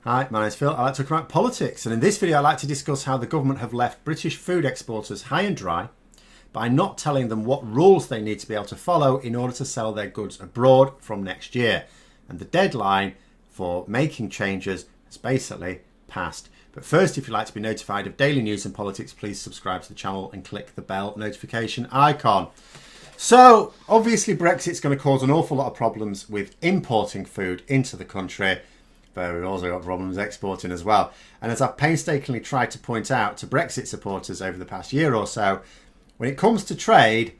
Hi, my name's Phil. I like to talk about politics, and in this video I like to discuss how the government have left British food exporters high and dry by not telling them what rules they need to be able to follow in order to sell their goods abroad from next year. And the deadline for making changes has basically passed. But first, if you'd like to be notified of daily news and politics, please subscribe to the channel and click the bell notification icon. So, obviously Brexit's going to cause an awful lot of problems with importing food into the country, but we've also got problems exporting as well. And as I've painstakingly tried to point out to Brexit supporters over the past year or so, when it comes to trade,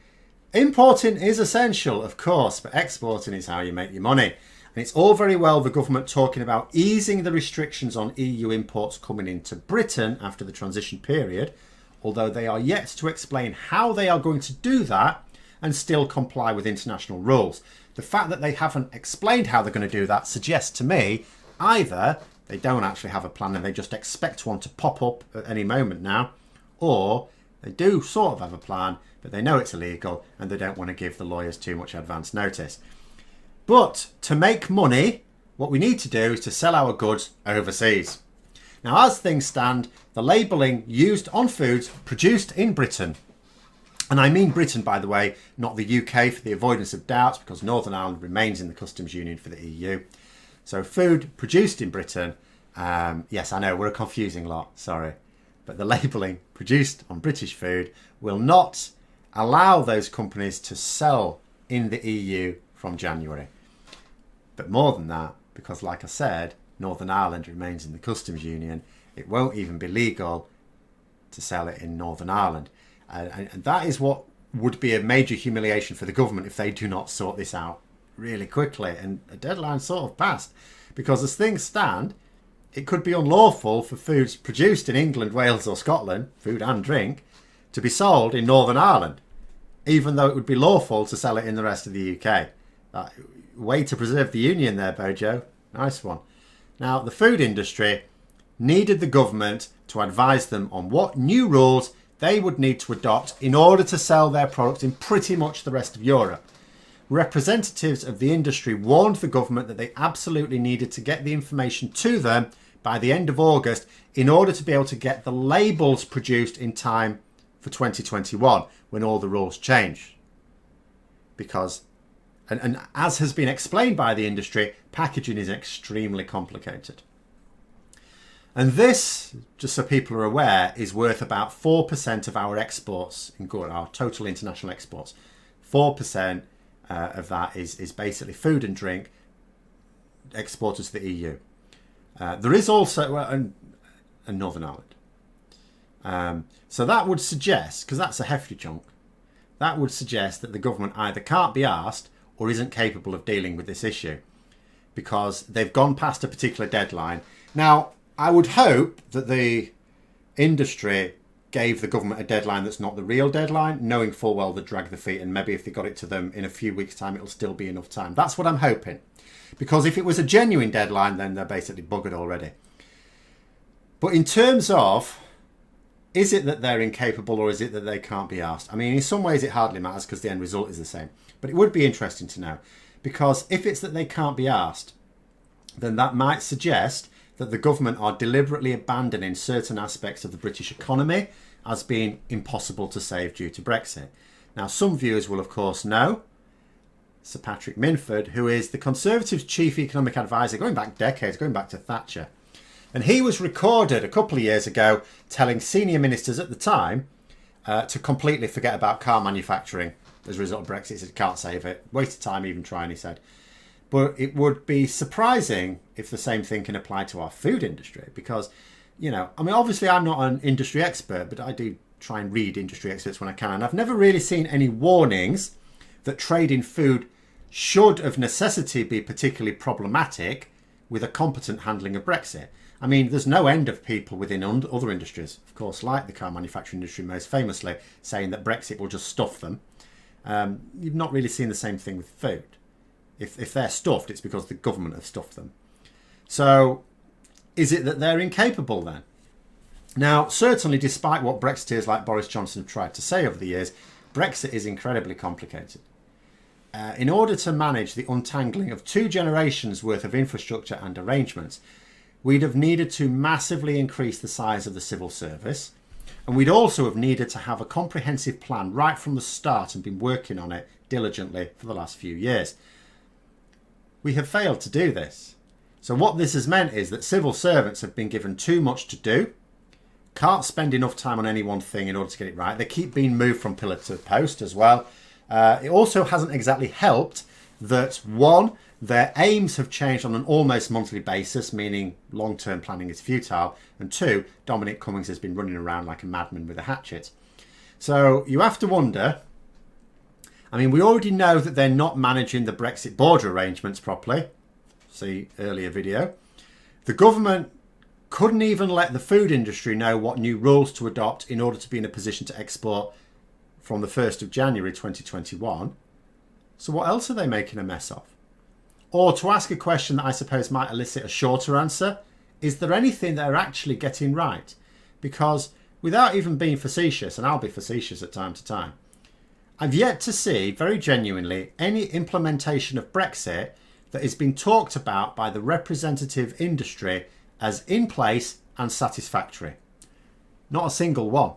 importing is essential, of course, but exporting is how you make your money. And it's all very well the government talking about easing the restrictions on EU imports coming into Britain after the transition period, although they are yet to explain how they are going to do that and still comply with international rules. The fact that they haven't explained how they're going to do that suggests to me either they don't actually have a plan and they just expect one to pop up at any moment now, or they do sort of have a plan, but they know it's illegal and they don't want to give the lawyers too much advance notice. But to make money, what we need to do is to sell our goods overseas. Now, as things stand, the labelling used on foods produced in Britain, and I mean Britain, by the way, not the UK for the avoidance of doubt, because Northern Ireland remains in the customs union for the EU. So food produced in Britain, yes, I know, we're a confusing lot, sorry. But the labelling produced on British food will not allow those companies to sell in the EU from January. But more than that, because like I said, Northern Ireland remains in the customs union, it won't even be legal to sell it in Northern Ireland. And that is what would be a major humiliation for the government if they do not sort this out really quickly. And a deadline sort of passed, because as things stand, it could be unlawful for foods produced in England, Wales or Scotland, food and drink, to be sold in Northern Ireland, even though it would be lawful to sell it in the rest of the UK. Way to preserve the union there, Bojo. Nice one. Now, the food industry needed the government to advise them on what new rules they would need to adopt in order to sell their products in pretty much the rest of Europe. Representatives of the industry warned the government that they absolutely needed to get the information to them by the end of August in order to be able to get the labels produced in time for 2021 when all the rules change. Because, and as has been explained by the industry, packaging is extremely complicated. And this, just so people are aware, is worth about 4% of our exports, our total international exports. 4% of that is basically food and drink exported to the EU. There is also and Northern Ireland. So that would suggest, because that's a hefty chunk, that would suggest that the government either can't be asked or isn't capable of dealing with this issue, because they've gone past a particular deadline. Now, I would hope that the industry gave the government a deadline that's not the real deadline, knowing full well they'd drag the feet, and maybe if they got it to them in a few weeks' time, it'll still be enough time. That's what I'm hoping. Because if it was a genuine deadline, then they're basically buggered already. But in terms of, is it that they're incapable or is it that they can't be asked? I mean, in some ways it hardly matters because the end result is the same. But it would be interesting to know. Because if it's that they can't be asked, then that might suggest that the government are deliberately abandoning certain aspects of the British economy as being impossible to save due to Brexit. Now, some viewers will, of course, know Sir Patrick Minford, who is the Conservatives' chief economic advisor, going back decades, going back to Thatcher. And he was recorded a couple of years ago telling senior ministers at the time to completely forget about car manufacturing as a result of Brexit. He said, can't save it. Waste of time even trying, he said. But it would be surprising if the same thing can apply to our food industry, because, you know, I mean, obviously I'm not an industry expert, but I do try and read industry experts when I can. And I've never really seen any warnings that trade in food should of necessity be particularly problematic with a competent handling of Brexit. I mean, there's no end of people within other industries, of course, like the car manufacturing industry most famously, saying that Brexit will just stuff them. You've not really seen the same thing with food. If they're stuffed, it's because the government have stuffed them. So is it that they're incapable then? Now, certainly, despite what Brexiteers like Boris Johnson have tried to say over the years, Brexit is incredibly complicated. In order to manage the untangling of 2 generations worth of infrastructure and arrangements, we'd have needed to massively increase the size of the civil service, and we'd also have needed to have a comprehensive plan right from the start and been working on it diligently for the last few years. We have failed to do this. So what this has meant is that civil servants have been given too much to do, can't spend enough time on any one thing in order to get it right. They keep being moved from pillar to post as well. It also hasn't exactly helped that, one, their aims have changed on an almost monthly basis, meaning long-term planning is futile, and two, Dominic Cummings has been running around like a madman with a hatchet. So you have to wonder, I mean, we already know that they're not managing the Brexit border arrangements properly. See earlier video. The government couldn't even let the food industry know what new rules to adopt in order to be in a position to export from the 1st of January 2021. So what else are they making a mess of? Or to ask a question that I suppose might elicit a shorter answer, is there anything they're actually getting right? Because without even being facetious, and I'll be facetious at time to time, I've yet to see, very genuinely, any implementation of Brexit that is being talked about by the representative industry as in place and satisfactory. Not a single one.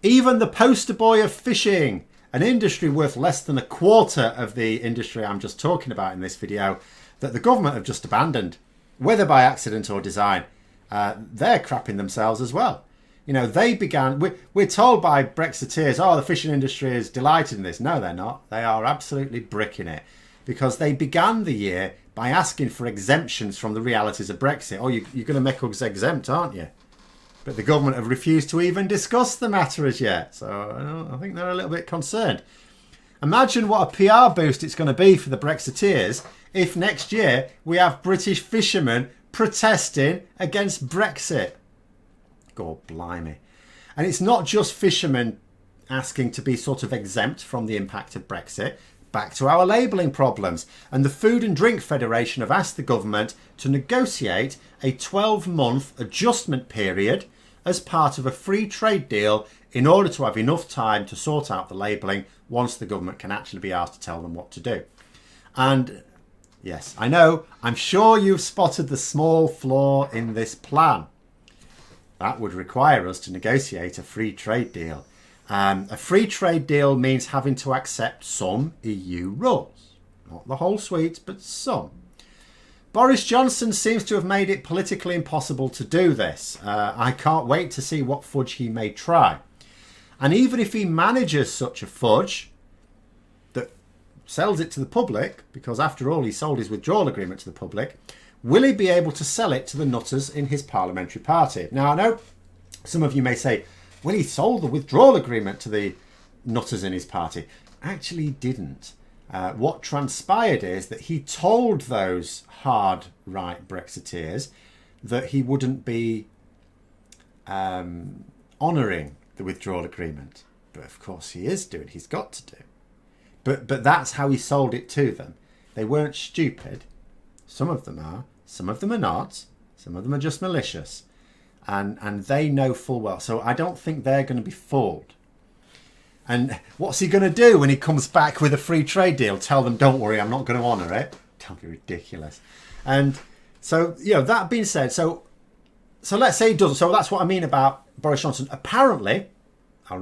Even the poster boy of fishing, an industry worth less than a quarter of the industry I'm just talking about in this video, that the government have just abandoned, whether by accident or design, they're crapping themselves as well. You know, they began, we're told by Brexiteers, oh, the fishing industry is delighted in this. No, they're not. They are absolutely bricking it, because they began the year by asking for exemptions from the realities of Brexit. Oh, you're going to make us exempt, aren't you? But the government have refused to even discuss the matter as yet. So I think they're a little bit concerned. Imagine what a PR boost it's going to be for the Brexiteers if next year we have British fishermen protesting against Brexit. God blimey. And it's not just fishermen asking to be sort of exempt from the impact of Brexit. Back to our labelling problems. And the Food and Drink Federation have asked the government to negotiate a 12-month adjustment period as part of a free trade deal in order to have enough time to sort out the labelling once the government can actually be asked to tell them what to do. And yes, I know, I'm sure you've spotted the small flaw in this plan. That would require us to negotiate a free trade deal. A free trade deal means having to accept some EU rules. Not the whole suite, but some. Boris Johnson seems to have made it politically impossible to do this. I can't wait to see what fudge he may try. And even if he manages such a fudge that sells it to the public, because after all he sold his withdrawal agreement to the public, will he be able to sell it to the nutters in his parliamentary party? Now I know some of you may say, well, he sold the withdrawal agreement to the nutters in his party. Actually, he didn't. What transpired is that he told those hard right Brexiteers that he wouldn't be honouring the withdrawal agreement. But of course he is doing, he's got to do. But that's how he sold it to them. They weren't stupid. Some of them are, some of them are not, some of them are just malicious. And they know full well. So I don't think they're going to be fooled. And what's he going to do when he comes back with a free trade deal? Tell them, don't worry, I'm not going to honour it. Don't be ridiculous. And so, you know, that being said, so let's say he doesn't. So that's what I mean about Boris Johnson. Apparently, I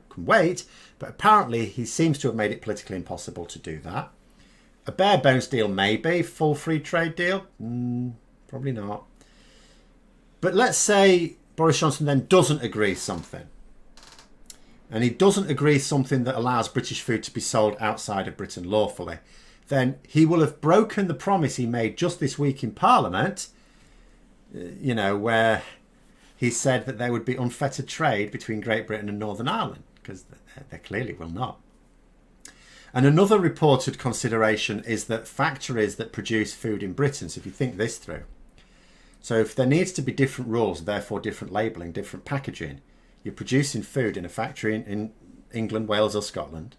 can wait, but apparently he seems to have made it politically impossible to do that. A bare bones deal maybe, full free trade deal? Probably not. But let's say Boris Johnson then doesn't agree something. And he doesn't agree something that allows British food to be sold outside of Britain lawfully. Then he will have broken the promise he made just this week in Parliament, you know, where he said that there would be unfettered trade between Great Britain and Northern Ireland, because there clearly will not. And another reported consideration is that factories that produce food in Britain, so if you think this through, so if there needs to be different rules, therefore different labelling, different packaging, you're producing food in a factory in England, Wales or Scotland.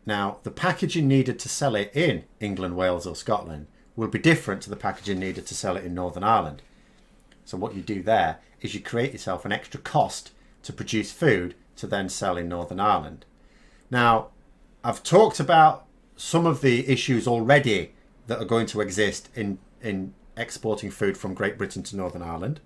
Now, the packaging needed to sell it in England, Wales or Scotland will be different to the packaging needed to sell it in Northern Ireland. So what you do there is you create yourself an extra cost to produce food to then sell in Northern Ireland. Now, I've talked about some of the issues already that are going to exist in exporting food from Great Britain to Northern Ireland,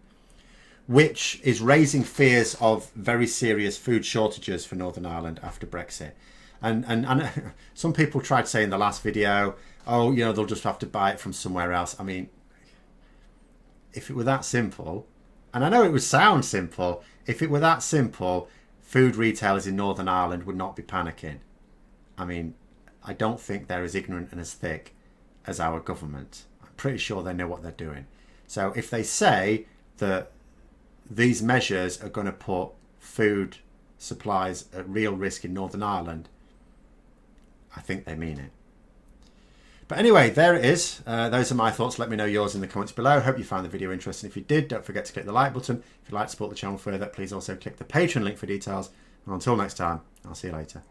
which is raising fears of very serious food shortages for Northern Ireland after Brexit. And some people tried to say in the last video, oh, you know, they'll just have to buy it from somewhere else. I mean, if it were that simple, and I know it would sound simple, if it were that simple, food retailers in Northern Ireland would not be panicking. I mean, I don't think they're as ignorant and as thick as our government. I'm pretty sure they know what they're doing. So if they say that these measures are going to put food supplies at real risk in Northern Ireland, I think they mean it. But anyway, there it is. Those are my thoughts. Let me know yours in the comments below. Hope you found the video interesting. If you did, don't forget to click the like button. If you'd like to support the channel further, please also click the Patreon link for details. And until next time, I'll see you later.